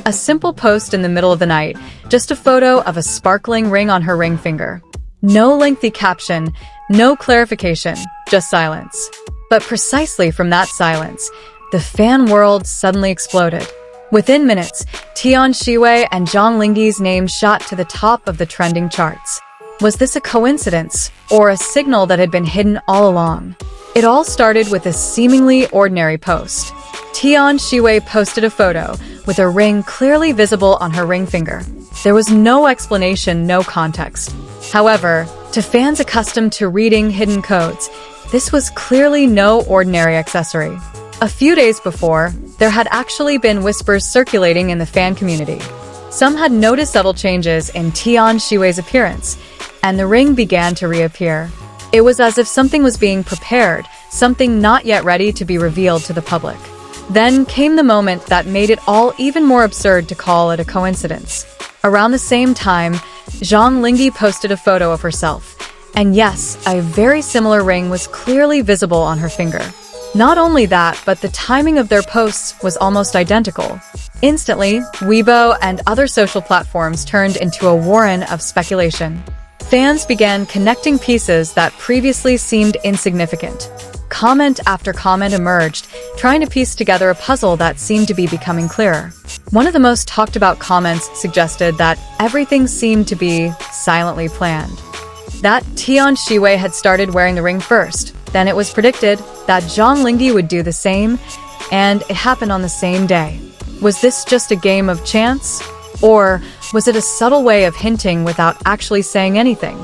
A simple post in the middle of the night, just a photo of a sparkling ring on her ring finger. No lengthy caption, no clarification, just silence. But precisely from that silence, the fan world suddenly exploded. Within minutes, Tian Xiwei and Zhang Linghe's names shot to the top of the trending charts. Was this a coincidence, or a signal that had been hidden all along? It all started with a seemingly ordinary post. Tian Xiwei posted a photo with a ring clearly visible on her ring finger. There was no explanation, no context. However, to fans accustomed to reading hidden codes, this was clearly no ordinary accessory. A few days before, there had actually been whispers circulating in the fan community. Some had noticed subtle changes in Tian Xiwei's appearance, and the ring began to reappear. It was as if something was being prepared, something not yet ready to be revealed to the public. Then came the moment that made it all even more absurd to call it a coincidence. Around the same time, Zhang Linghe posted a photo of herself, and yes, a very similar ring was clearly visible on her finger. Not only that, but the timing of their posts was almost identical. Instantly, Weibo and other social platforms turned into a warren of speculation. Fans began connecting pieces that previously seemed insignificant. Comment after comment emerged, trying to piece together a puzzle that seemed to be becoming clearer. One of the most talked about comments suggested that everything seemed to be silently planned. That Tian Xiwei had started wearing the ring first. Then it was predicted that Zhang Linghe would do the same, and it happened on the same day. Was this just a game of chance? Or was it a subtle way of hinting without actually saying anything?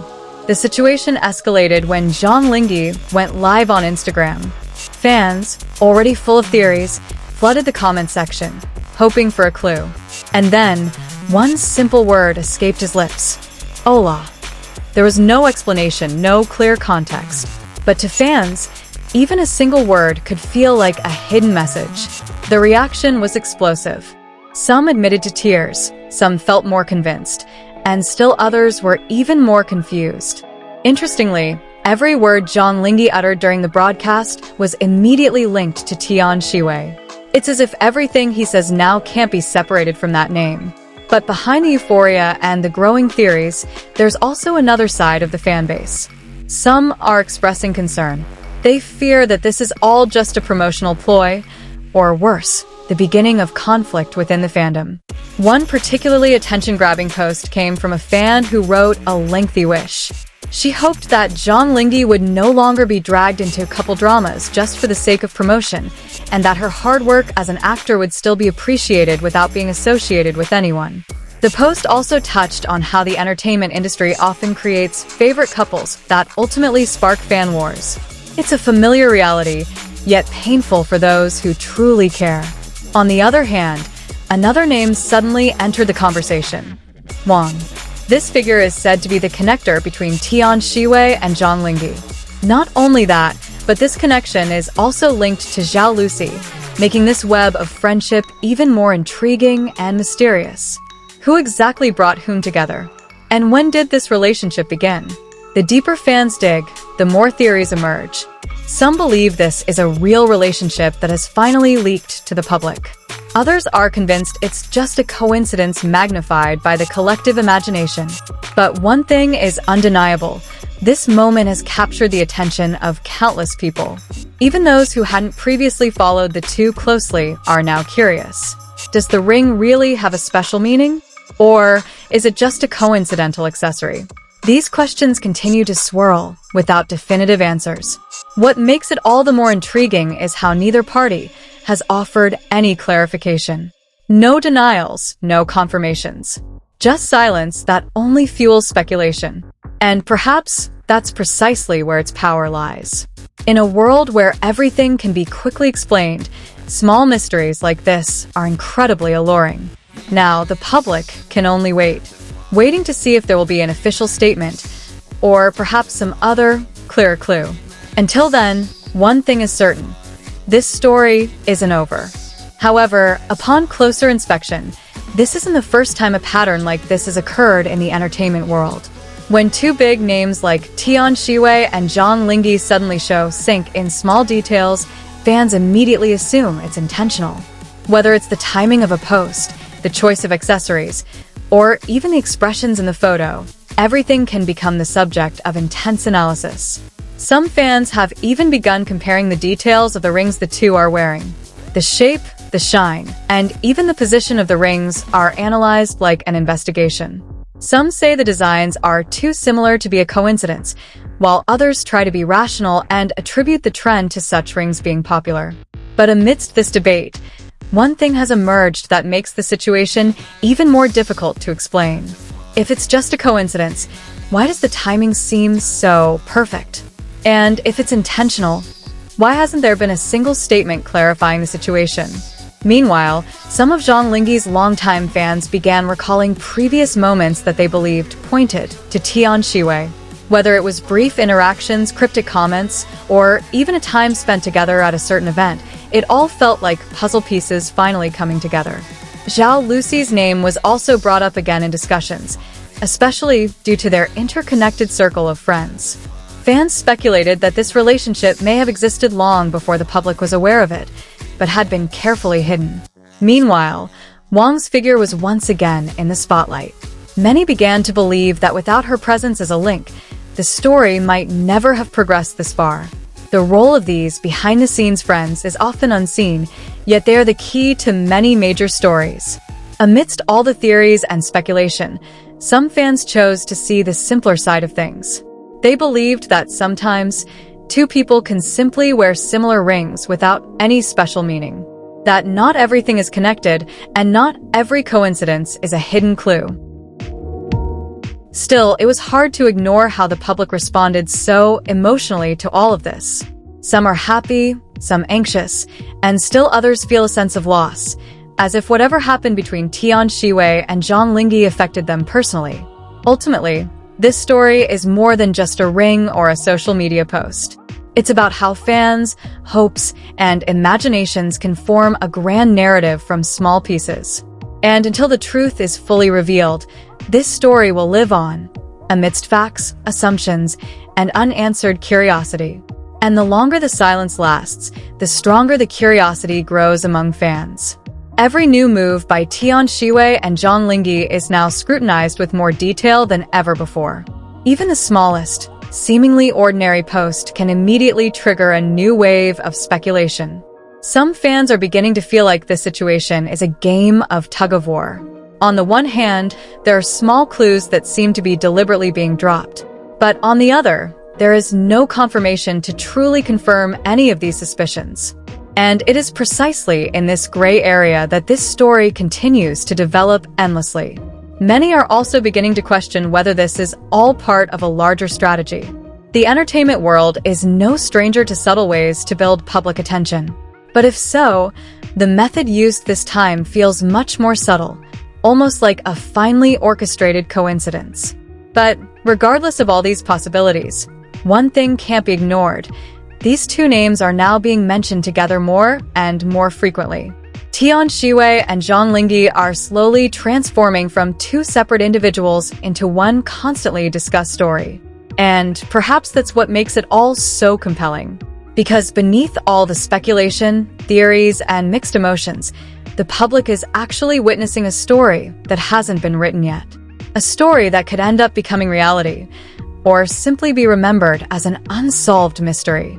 The situation escalated when Zhang Linghe went live on Instagram. Fans, already full of theories, flooded the comment section, hoping for a clue. And then, one simple word escaped his lips. Hola. There was no explanation, no clear context. But to fans, even a single word could feel like a hidden message. The reaction was explosive. Some admitted to tears, some felt more convinced, and still others were even more confused. Interestingly, every word Zhang Linghe uttered during the broadcast was immediately linked to Tian Xiwei. It's as if everything he says now can't be separated from that name. But behind the euphoria and the growing theories, there's also another side of the fanbase. Some are expressing concern. They fear that this is all just a promotional ploy, or worse, the beginning of conflict within the fandom. One particularly attention-grabbing post came from a fan who wrote a lengthy wish. She hoped that Zhang Linghe would no longer be dragged into couple dramas just for the sake of promotion, and that her hard work as an actor would still be appreciated without being associated with anyone. The post also touched on how the entertainment industry often creates favorite couples that ultimately spark fan wars. It's a familiar reality, yet painful for those who truly care. On the other hand, another name suddenly entered the conversation: Wang. This figure is said to be the connector between Tian Xiwei and Zhang Linghe. Not only that, but this connection is also linked to Zhao Lucy, making this web of friendship even more intriguing and mysterious. Who exactly brought whom together? And when did this relationship begin? The deeper fans dig, the more theories emerge. Some believe this is a real relationship that has finally leaked to the public. Others are convinced it's just a coincidence magnified by the collective imagination. But one thing is undeniable: this moment has captured the attention of countless people. Even those who hadn't previously followed the two closely are now curious. Does the ring really have a special meaning? Or is it just a coincidental accessory? These questions continue to swirl without definitive answers. What makes it all the more intriguing is how neither party has offered any clarification. No denials, no confirmations. Just silence that only fuels speculation. And perhaps that's precisely where its power lies. In a world where everything can be quickly explained, small mysteries like this are incredibly alluring. Now, the public can only wait, waiting to see if there will be an official statement, or perhaps some other, clearer clue. Until then, one thing is certain: this story isn't over. However, upon closer inspection, this isn't the first time a pattern like this has occurred in the entertainment world. When two big names like Tian Xiwei and Zhang Linghe suddenly show sync in small details, fans immediately assume it's intentional. Whether it's the timing of a post, the choice of accessories, or even the expressions in the photo, everything can become the subject of intense analysis. Some fans have even begun comparing the details of the rings the two are wearing. The shape, the shine, and even the position of the rings are analyzed like an investigation. Some say the designs are too similar to be a coincidence, while others try to be rational and attribute the trend to such rings being popular. But amidst this debate, one thing has emerged that makes the situation even more difficult to explain. If it's just a coincidence, why does the timing seem so perfect? And if it's intentional, why hasn't there been a single statement clarifying the situation? Meanwhile, some of Zhang Linghe's longtime fans began recalling previous moments that they believed pointed to Tian Xiwei. Whether it was brief interactions, cryptic comments, or even a time spent together at a certain event, it all felt like puzzle pieces finally coming together. Zhao Luci's name was also brought up again in discussions, especially due to their interconnected circle of friends. Fans speculated that this relationship may have existed long before the public was aware of it, but had been carefully hidden. Meanwhile, Wang's figure was once again in the spotlight. Many began to believe that without her presence as a link, the story might never have progressed this far. The role of these behind-the-scenes friends is often unseen, yet they are the key to many major stories. Amidst all the theories and speculation, some fans chose to see the simpler side of things. They believed that sometimes, two people can simply wear similar rings without any special meaning. That not everything is connected, and not every coincidence is a hidden clue. Still, it was hard to ignore how the public responded so emotionally to all of this. Some are happy, some anxious, and still others feel a sense of loss, as if whatever happened between Tian Xiwei and Zhang Linghe affected them personally. Ultimately, this story is more than just a ring or a social media post. It's about how fans, hopes, and imaginations can form a grand narrative from small pieces. And until the truth is fully revealed, this story will live on, amidst facts, assumptions, and unanswered curiosity. And the longer the silence lasts, the stronger the curiosity grows among fans. Every new move by Tian Xiwei and Zhang Linghe is now scrutinized with more detail than ever before. Even the smallest, seemingly ordinary post can immediately trigger a new wave of speculation. Some fans are beginning to feel like this situation is a game of tug-of-war. On the one hand, there are small clues that seem to be deliberately being dropped. But on the other, there is no confirmation to truly confirm any of these suspicions. And it is precisely in this gray area that this story continues to develop endlessly. Many are also beginning to question whether this is all part of a larger strategy. The entertainment world is no stranger to subtle ways to build public attention. But if so, the method used this time feels much more subtle, almost like a finely orchestrated coincidence. But regardless of all these possibilities, one thing can't be ignored. These two names are now being mentioned together more and more frequently. Tian Xiwei and Zhang Linghe are slowly transforming from two separate individuals into one constantly discussed story. And perhaps that's what makes it all so compelling. Because beneath all the speculation, theories, and mixed emotions, the public is actually witnessing a story that hasn't been written yet. A story that could end up becoming reality, or simply be remembered as an unsolved mystery.